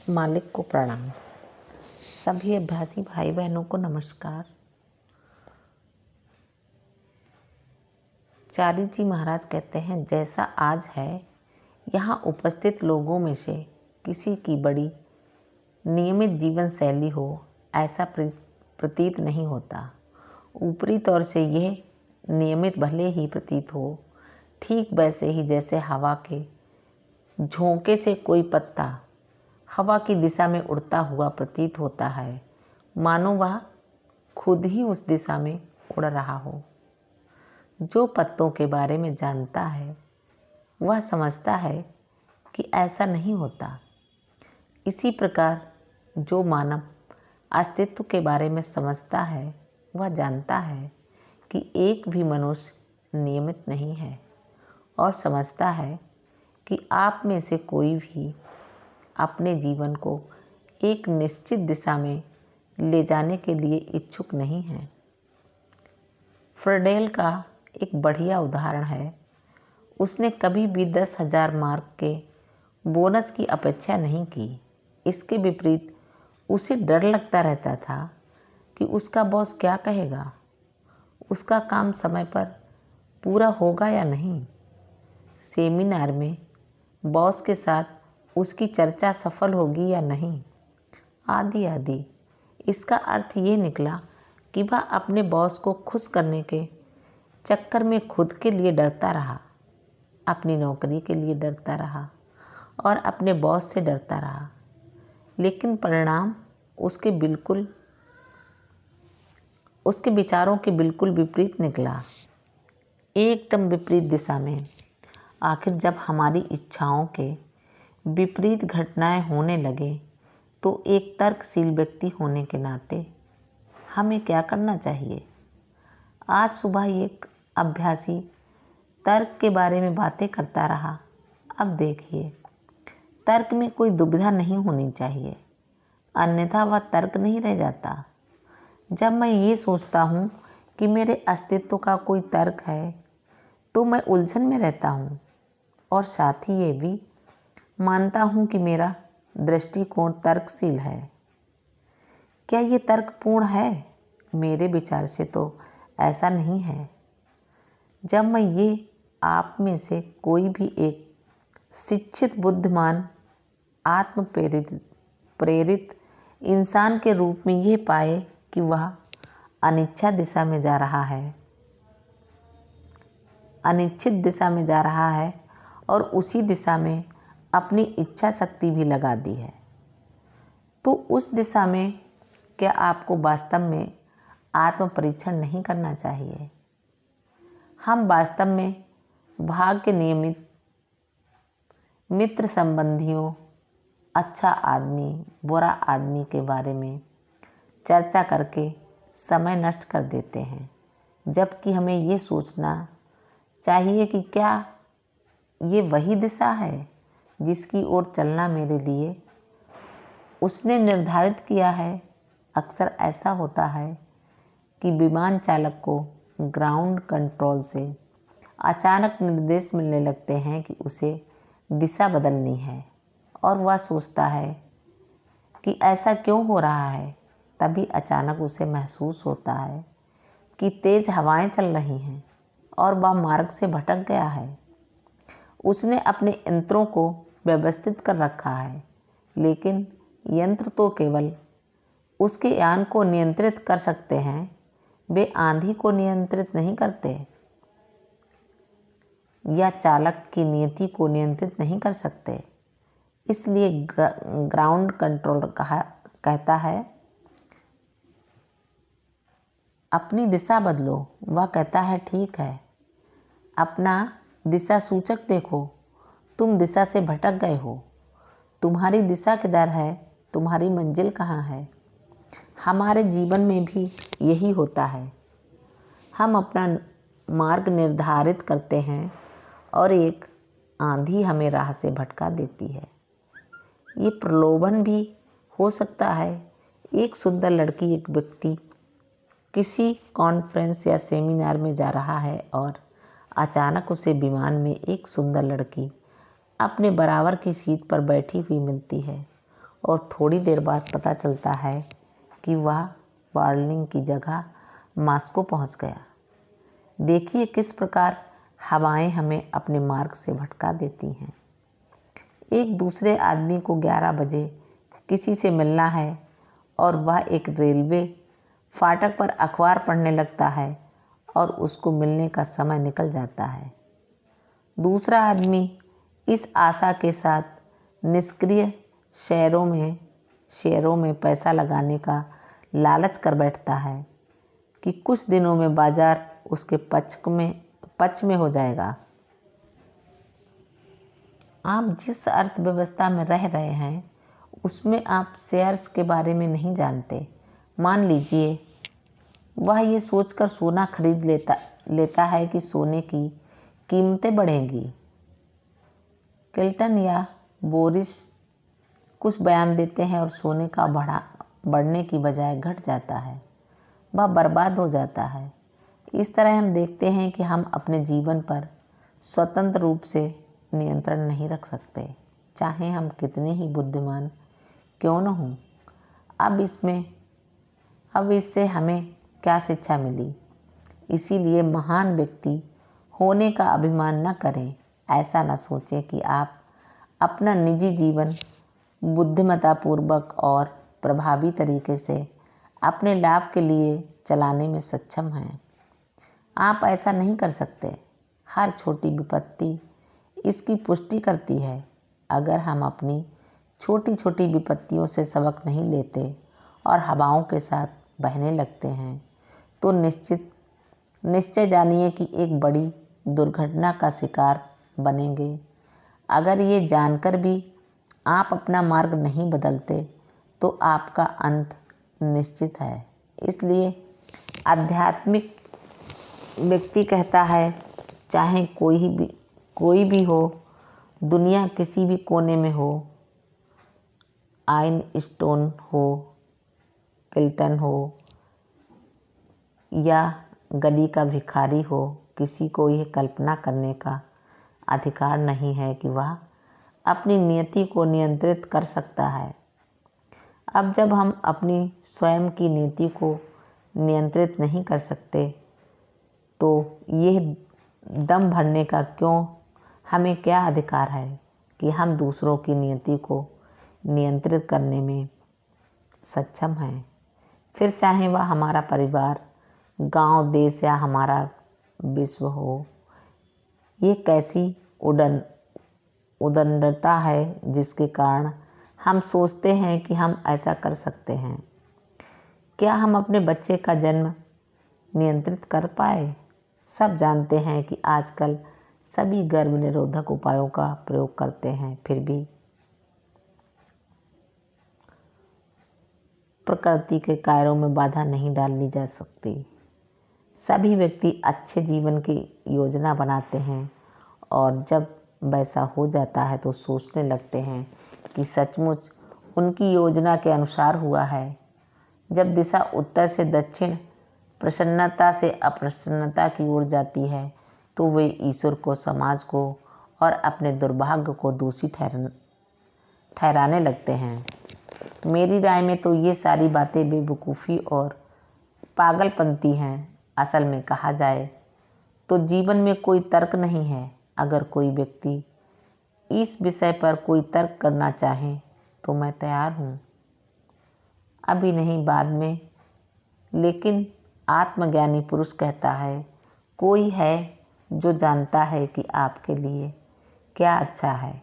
मालिक को प्रणाम। सभी अभ्यासी भाई बहनों को नमस्कार। चारी जी महाराज कहते हैं, जैसा आज है यहाँ उपस्थित लोगों में से किसी की बड़ी नियमित जीवन शैली हो ऐसा प्रतीत नहीं होता। ऊपरी तौर से यह नियमित भले ही प्रतीत हो, ठीक वैसे ही जैसे हवा के झोंके से कोई पत्ता हवा की दिशा में उड़ता हुआ प्रतीत होता है, मानो वह खुद ही उस दिशा में उड़ रहा हो। जो पत्तों के बारे में जानता है वह समझता है कि ऐसा नहीं होता। इसी प्रकार जो मानव अस्तित्व के बारे में समझता है वह जानता है कि एक भी मनुष्य नियमित नहीं है और समझता है कि आप में से कोई भी अपने जीवन को एक निश्चित दिशा में ले जाने के लिए इच्छुक नहीं है। फ्रेडेल का एक बढ़िया उदाहरण है। उसने कभी भी 10,000 मार्क के बोनस की अपेक्षा नहीं की। इसके विपरीत उसे डर लगता रहता था कि उसका बॉस क्या कहेगा, उसका काम समय पर पूरा होगा या नहीं, सेमिनार में बॉस के साथ उसकी चर्चा सफल होगी या नहीं, आदि आदि। इसका अर्थ ये निकला कि वह अपने बॉस को खुश करने के चक्कर में खुद के लिए डरता रहा, अपनी नौकरी के लिए डरता रहा और अपने बॉस से डरता रहा। लेकिन परिणाम उसके विचारों के बिल्कुल विपरीत निकला, एकदम विपरीत दिशा में। आखिर जब हमारी इच्छाओं के विपरीत घटनाएं होने लगे तो एक तर्कशील व्यक्ति होने के नाते हमें क्या करना चाहिए? आज सुबह एक अभ्यासी तर्क के बारे में बातें करता रहा। अब देखिए, तर्क में कोई दुविधा नहीं होनी चाहिए, अन्यथा वह तर्क नहीं रह जाता। जब मैं ये सोचता हूँ कि मेरे अस्तित्व का कोई तर्क है तो मैं उलझन में रहता हूँ और साथ ही ये भी मानता हूँ कि मेरा दृष्टिकोण तर्कशील है। क्या ये तर्कपूर्ण है? मेरे विचार से तो ऐसा नहीं है। जब मैं ये आप में से कोई भी एक शिक्षित, बुद्धिमान, आत्म प्रेरित इंसान के रूप में ये पाए कि वह अनिच्छा दिशा में जा रहा है, अनिश्चित दिशा में जा रहा है और उसी दिशा में अपनी इच्छा शक्ति भी लगा दी है, तो उस दिशा में क्या आपको वास्तव में आत्म परीक्षण नहीं करना चाहिए? हम वास्तव में भाग्य नियमित मित्र, संबंधियों, अच्छा आदमी, बुरा आदमी के बारे में चर्चा करके समय नष्ट कर देते हैं, जबकि हमें ये सोचना चाहिए कि क्या ये वही दिशा है जिसकी ओर चलना मेरे लिए उसने निर्धारित किया है। अक्सर ऐसा होता है कि विमान चालक को ग्राउंड कंट्रोल से अचानक निर्देश मिलने लगते हैं कि उसे दिशा बदलनी है और वह सोचता है कि ऐसा क्यों हो रहा है। तभी अचानक उसे महसूस होता है कि तेज़ हवाएं चल रही हैं और वह मार्ग से भटक गया है। उसने अपने यंत्रों को व्यवस्थित कर रखा है, लेकिन यंत्र तो केवल उसके यान को नियंत्रित कर सकते हैं, वे आंधी को नियंत्रित नहीं करते या चालक की नीति को नियंत्रित नहीं कर सकते। इसलिए ग्राउंड कंट्रोल कहता है अपनी दिशा बदलो। वह कहता है ठीक है, अपना दिशा सूचक देखो, तुम दिशा से भटक गए हो, तुम्हारी दिशा किधर है, तुम्हारी मंजिल कहाँ है। हमारे जीवन में भी यही होता है। हम अपना मार्ग निर्धारित करते हैं और एक आंधी हमें राह से भटका देती है। ये प्रलोभन भी हो सकता है। एक सुंदर लड़की, एक व्यक्ति किसी कॉन्फ्रेंस या सेमिनार में जा रहा है और अचानक उसे विमान में एक सुंदर लड़की अपने बराबर की सीट पर बैठी हुई मिलती है और थोड़ी देर बाद पता चलता है कि वह बार्लिंग की जगह मॉस्को पहुंच गया। देखिए किस प्रकार हवाएं हमें अपने मार्ग से भटका देती हैं। एक दूसरे आदमी को 11 बजे किसी से मिलना है और वह एक रेलवे फाटक पर अखबार पढ़ने लगता है और उसको मिलने का समय निकल जाता है। दूसरा आदमी इस आशा के साथ निष्क्रिय शेयरों में पैसा लगाने का लालच कर बैठता है कि कुछ दिनों में बाजार उसके पक्ष में हो जाएगा। आप जिस अर्थव्यवस्था में रह रहे हैं उसमें आप शेयर्स के बारे में नहीं जानते। मान लीजिए वह ये सोचकर सोना खरीद लेता है कि सोने की कीमतें बढ़ेंगी। क्लिंटन या बोरिस कुछ बयान देते हैं और सोने का बढ़ने की बजाय घट जाता है, वह बर्बाद हो जाता है। इस तरह हम देखते हैं कि हम अपने जीवन पर स्वतंत्र रूप से नियंत्रण नहीं रख सकते, चाहे हम कितने ही बुद्धिमान क्यों न हों। अब इससे हमें क्या शिक्षा मिली? इसीलिए महान व्यक्ति होने का अभिमान न करें। ऐसा न सोचें कि आप अपना निजी जीवन बुद्धिमत्तापूर्वक और प्रभावी तरीके से अपने लाभ के लिए चलाने में सक्षम हैं। आप ऐसा नहीं कर सकते। हर छोटी विपत्ति इसकी पुष्टि करती है। अगर हम अपनी छोटी छोटी विपत्तियों से सबक नहीं लेते और हवाओं के साथ बहने लगते हैं तो निश्चय जानिए कि एक बड़ी दुर्घटना का शिकार बनेंगे। अगर ये जानकर भी आप अपना मार्ग नहीं बदलते तो आपका अंत निश्चित है। इसलिए आध्यात्मिक व्यक्ति कहता है, चाहे कोई भी हो, दुनिया किसी भी कोने में हो, आइंस्टाइन हो, क्लिंटन हो या गली का भिखारी हो, किसी को यह कल्पना करने का अधिकार नहीं है कि वह अपनी नियति को नियंत्रित कर सकता है। अब जब हम अपनी स्वयं की नीति को नियंत्रित नहीं कर सकते तो यह दम भरने का हमें क्या अधिकार है कि हम दूसरों की नियति को नियंत्रित करने में सक्षम हैं। फिर चाहे वह हमारा परिवार, गांव, देश या हमारा विश्व हो। ये कैसी उद्दंडता है जिसके कारण हम सोचते हैं कि हम ऐसा कर सकते हैं। क्या हम अपने बच्चे का जन्म नियंत्रित कर पाए? सब जानते हैं कि आजकल सभी गर्भ निरोधक उपायों का प्रयोग करते हैं, फिर भी प्रकृति के कार्यों में बाधा नहीं डाली जा सकती। सभी व्यक्ति अच्छे जीवन की योजना बनाते हैं और जब वैसा हो जाता है तो सोचने लगते हैं कि सचमुच उनकी योजना के अनुसार हुआ है। जब दिशा उत्तर से दक्षिण, प्रसन्नता से अप्रसन्नता की ओर जाती है तो वे ईश्वर को, समाज को और अपने दुर्भाग्य को दोषी ठहराने लगते हैं। मेरी राय में तो ये सारी बातें बेवकूफ़ी और पागलपंती हैं। असल में कहा जाए तो जीवन में कोई तर्क नहीं है। अगर कोई व्यक्ति इस विषय पर कोई तर्क करना चाहे तो मैं तैयार हूँ, अभी नहीं बाद में। लेकिन आत्मज्ञानी पुरुष कहता है, कोई है जो जानता है कि आपके लिए क्या अच्छा है।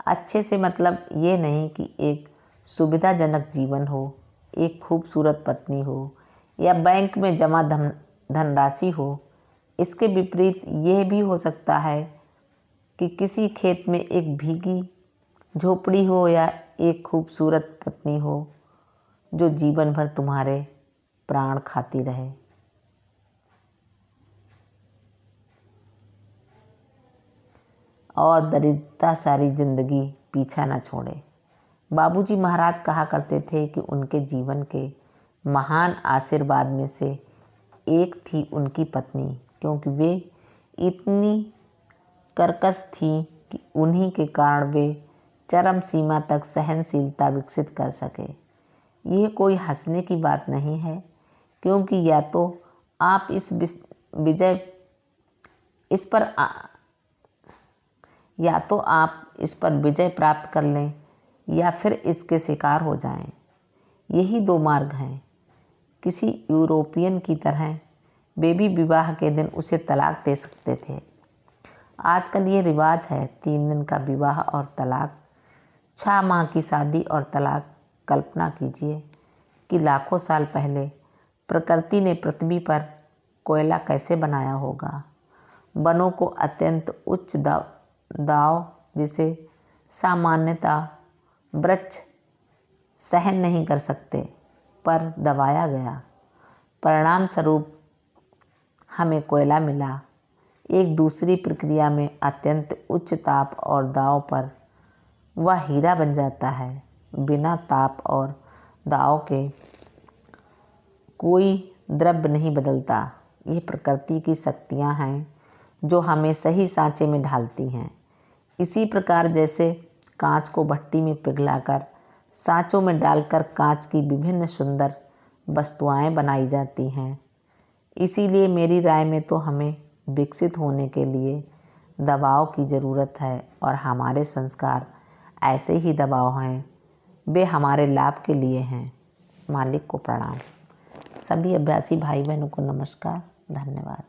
अच्छे से मतलब ये नहीं कि एक सुविधाजनक जीवन हो, एक खूबसूरत पत्नी हो या बैंक में जमा धनराशि हो। इसके विपरीत यह भी हो सकता है कि किसी खेत में एक भीगी झोपड़ी हो या एक खूबसूरत पत्नी हो जो जीवन भर तुम्हारे प्राण खाती रहे। और दरिद्रता सारी जिंदगी पीछा न छोड़े। बाबूजी महाराज कहा करते थे कि उनके जीवन के महान आशीर्वाद में से एक थी उनकी पत्नी, क्योंकि वे इतनी कर्कश थी कि उन्हीं के कारण वे चरम सीमा तक सहनशीलता विकसित कर सके। यह कोई हंसने की बात नहीं है, क्योंकि या तो आप इस पर विजय प्राप्त कर लें या फिर इसके शिकार हो जाएं। यही दो मार्ग हैं। किसी यूरोपियन की तरह वे भी विवाह के दिन उसे तलाक दे सकते थे। आजकल ये रिवाज है 3 दिन का विवाह और तलाक, 6 माह की शादी और तलाक। कल्पना कीजिए कि लाखों साल पहले प्रकृति ने पृथ्वी पर कोयला कैसे बनाया होगा। वनों को अत्यंत उच्च दाव जिसे सामान्यतः वृक्ष सहन नहीं कर सकते पर दबाया गया। परिणाम स्वरूप हमें कोयला मिला। एक दूसरी प्रक्रिया में अत्यंत उच्च ताप और दाव पर वह हीरा बन जाता है। बिना ताप और दाव के कोई द्रव्य नहीं बदलता। ये प्रकृति की शक्तियाँ हैं जो हमें सही सांचे में ढालती हैं। इसी प्रकार जैसे कांच को भट्टी में पिघलाकर सांचों में डालकर कांच की विभिन्न सुंदर वस्तुएं बनाई जाती हैं, इसीलिए मेरी राय में तो हमें विकसित होने के लिए दबाव की ज़रूरत है और हमारे संस्कार ऐसे ही दबाव हैं, वे हमारे लाभ के लिए हैं। मालिक को प्रणाम। सभी अभ्यासी भाई बहनों को नमस्कार, धन्यवाद।